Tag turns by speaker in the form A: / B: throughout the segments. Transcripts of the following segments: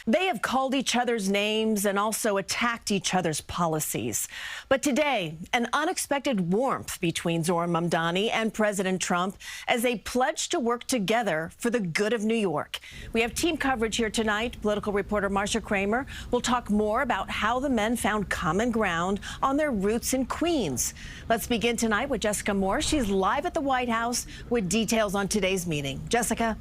A: They have called each other's names and also attacked each other's policies. But today, an unexpected warmth between Zohran Mamdani and President Trump as they pledge to work together for the good of New York. We have team coverage here tonight. Political reporter Marcia Kramer will talk more about how the men found common ground on their roots in Queens. Let's begin tonight with Jessica Moore. She's live at the White House with details on today's meeting. Jessica.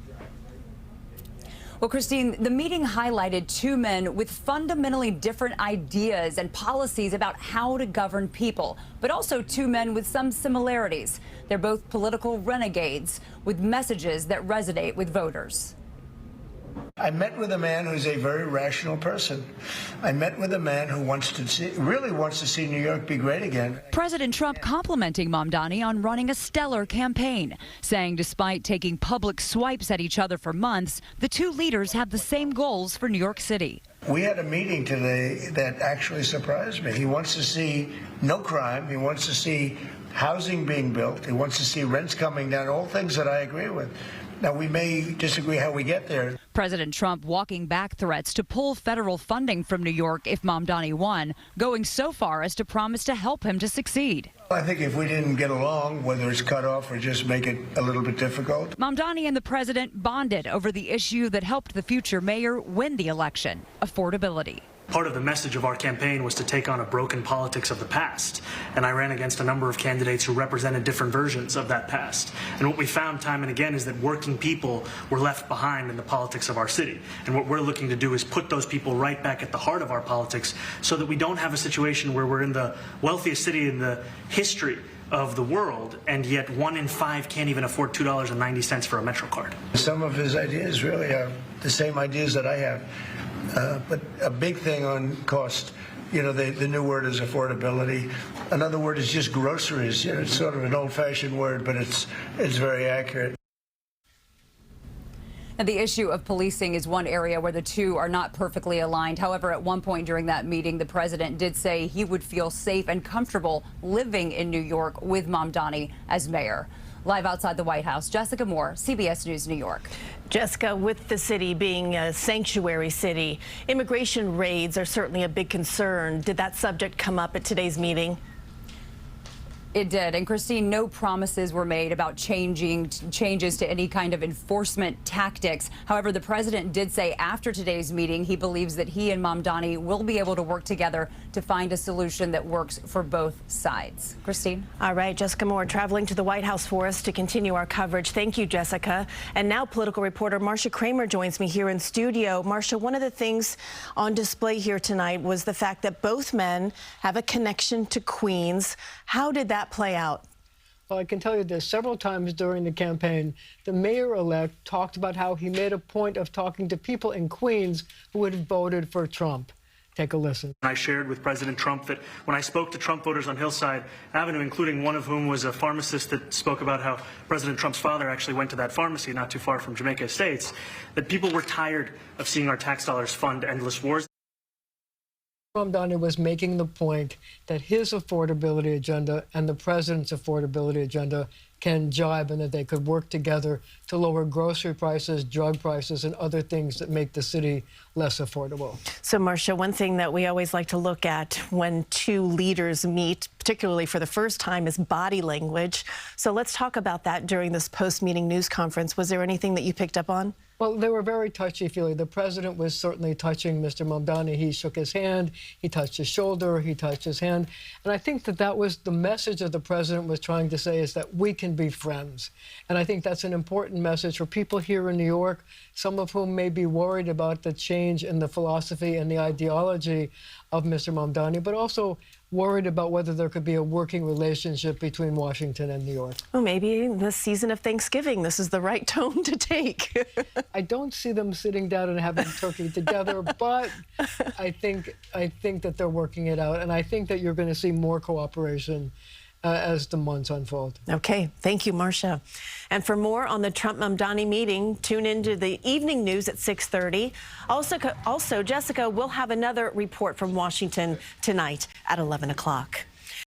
B: Well, Christine, the meeting highlighted two men with fundamentally different ideas and policies about how to govern people, but also two men with some similarities. They're both political renegades with messages that resonate with voters.
C: I met with a man who's a very rational person. I met with a man who really wants to see New York be great again.
B: President Trump complimenting Mamdani on running a stellar campaign, saying despite taking public swipes at each other for months, the two leaders have the same goals for New York City.
C: We had a meeting today that actually surprised me. He wants to see no crime. He wants to see housing being built. He wants to see rents coming down, all things that I agree with. Now, we may disagree how we get there.
B: President Trump walking back threats to pull federal funding from New York if Mamdani won, going so far as to promise to help him to succeed.
C: I think if we didn't get along, whether it's cut off or just make it a little bit difficult.
B: Mamdani and the president bonded over the issue that helped the future mayor win the election: affordability.
D: Part of the message of our campaign was to take on a broken politics of the past, and I ran against a number of candidates who represented different versions of that past. And what we found time and again is that working people were left behind in the politics of our city. And what we're looking to do is put those people right back at the heart of our politics so that we don't have a situation where we're in the wealthiest city in the history of the world, and yet 1 in 5 can't even afford $2.90 for a Metro card. Some of his ideas really are the same ideas that I have. But a big thing on cost, you know, the new word is affordability. Another word is just groceries. You know, it's sort of an old-fashioned word, but it's very accurate.
B: And the issue of policing is one area where the two are not perfectly aligned. However, at one point during that meeting, the president did say he would feel safe and comfortable living in New York with Mamdani as mayor. Live outside the White House, Jessica Moore, CBS News, New York.
A: Jessica, with the city being a sanctuary city, immigration raids are certainly a big concern. Did that subject come up at today's meeting?
B: It did. And Christine, no promises were made about changes to any kind of enforcement tactics. However, the president did say after today's meeting he believes that he and Mamdani will be able to work together to find a solution that works for both sides. Christine?
A: All right, Jessica Moore traveling to the White House for us to continue our coverage. Thank you, Jessica. And now political reporter Marcia Kramer joins me here in studio. Marcia, one of the things on display here tonight was the fact that both men have a connection to Queens. How did that play out?
E: Well, I can tell you this. Several times during the campaign, the mayor-elect talked about how he made a point of talking to people in Queens who had voted for Trump. Take a listen.
D: I shared with President Trump that when I spoke to Trump voters on Hillside Avenue, including one of whom was a pharmacist that spoke about how President Trump's father actually went to that pharmacy not too far from Jamaica Estates, that people were tired of seeing our tax dollars fund endless wars.
E: Mamdani was making the point that his affordability agenda and the president's affordability agenda can jibe, and that they could work together to lower grocery prices, drug prices, and other things that make the city less affordable.
A: So, Marcia, one thing that we always like to look at when two leaders meet, particularly for the first time, is body language. So let's talk about that during this post-meeting news conference. Was there anything that you picked up on?
E: Well, they were very touchy-feely. The president was certainly touching Mr. Mamdani. He shook his hand, he touched his shoulder, he touched his hand. And I think that that was the message that the president was trying to say, is that we can be friends. And I think that's an important message for people here in New York, some of whom may be worried about the change in the philosophy and the ideology of Mr. Mamdani, but also worried about whether there could be a working relationship between Washington and New York.
A: Well, maybe in the season of Thanksgiving, this is the right tone to take.
E: I don't see them sitting down and having turkey together, but I think that they're working it out, and I think that you're going to see more cooperation as the months unfold.
A: Okay, thank you, Marcia. And for more on the Trump-Mamdani meeting, tune into the evening news at 6:30. Also, Jessica, we'll have another report from Washington tonight at 11 o'clock.